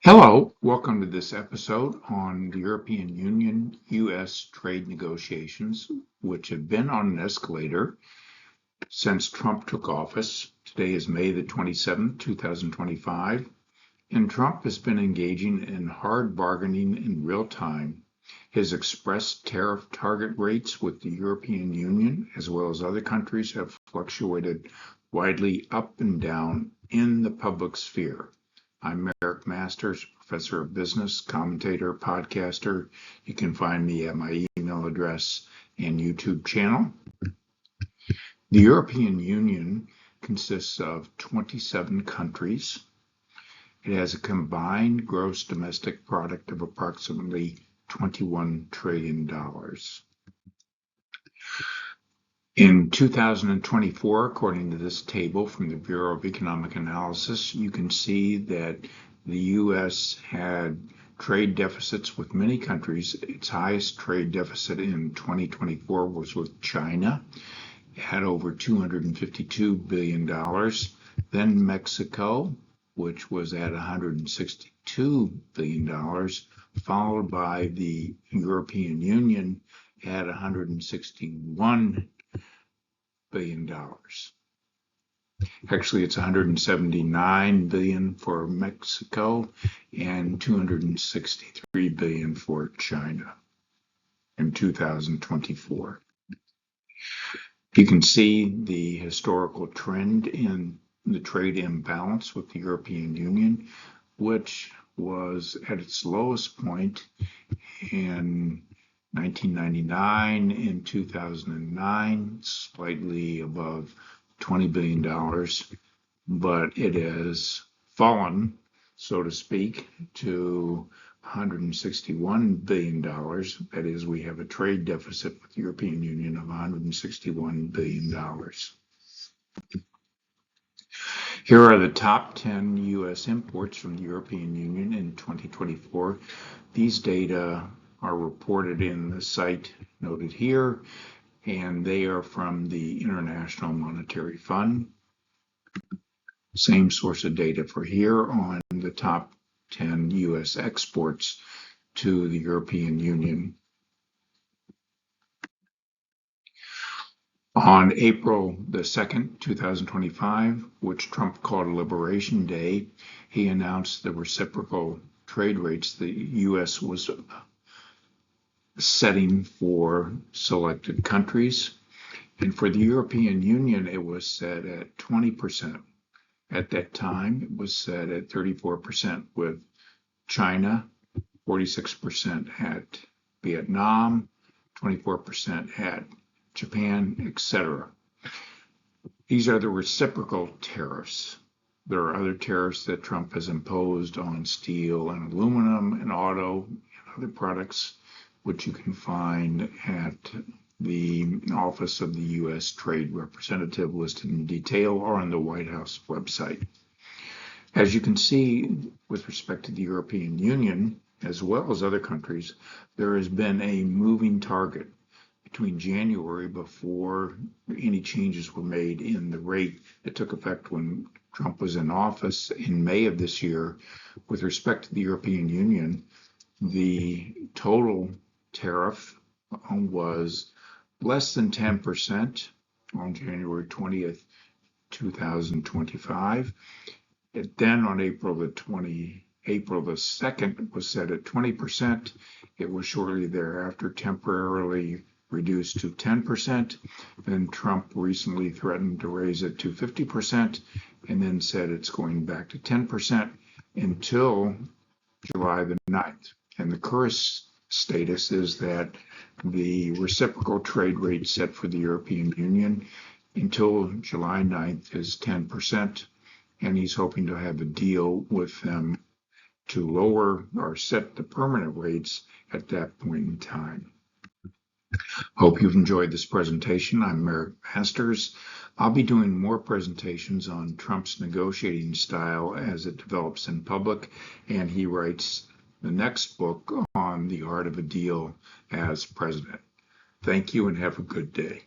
Hello, welcome to this episode on the European Union-US trade negotiations, which have been on an escalator since Trump took office. Today is May the 27th, 2025, and Trump has been engaging in hard bargaining in real time. His expressed tariff target rates with the European Union, as well as other countries, have fluctuated widely up and down in the public sphere. I'm Eric Masters, professor of business, commentator, podcaster. You can find me at my email address and YouTube channel. The European Union consists of 27 countries. It has a combined gross domestic product of approximately $21 trillion. In 2024, according to this table from the Bureau of Economic Analysis, you can see that the U.S. had trade deficits with many countries. Its highest trade deficit in 2024 was with China. It had over $252 billion. Then Mexico, which was at $162 billion, followed by the European Union at $161 billion. Actually, it's $179 billion for Mexico and $263 billion for China in 2024. You can see the historical trend in the trade imbalance with the European Union, which was at its lowest point in 1999 and 2009, slightly above $20 billion, but it has fallen, so to speak, to $161 billion. That is, we have a trade deficit with the European Union of $161 billion. Here are the top 10 U.S. imports from the European Union in 2024. These data are reported in the site noted here, and they are from the International Monetary Fund. Same source of data for here on the top 10 U.S. exports to the European Union. On April the 2nd, 2025, which Trump called Liberation Day, he announced the reciprocal trade rates the U.S. was setting for selected countries. And for the European Union, it was set at 20%. At that time, it was set at 34% with China, 46% at Vietnam, 24% at Japan, etc. These are the reciprocal tariffs. There are other tariffs that Trump has imposed on steel and aluminum and auto and other products, which you can find at the Office of the U.S. Trade Representative listed in detail or on the White House website. As you can see, with respect to the European Union, as well as other countries, there has been a moving target between January, before any changes were made in the rate that took effect when Trump was in office in May of this year. With respect to the European Union, the total tariff was less than 10% on January 20th, 2025. Then on April the 2nd was set at 20%. It was shortly thereafter temporarily reduced to 10%. Then Trump recently threatened to raise it to 50% and then said it's going back to 10% until July the 9th. And the current status is that the reciprocal trade rate set for the European Union until July 9th is 10%, and he's hoping to have a deal with them to lower or set the permanent rates at that point in time. Hope you've enjoyed this presentation. I'm Eric Masters. I'll be doing more presentations on Trump's negotiating style as it develops in public, and he writes the next book on the art of a deal as president. Thank you and have a good day.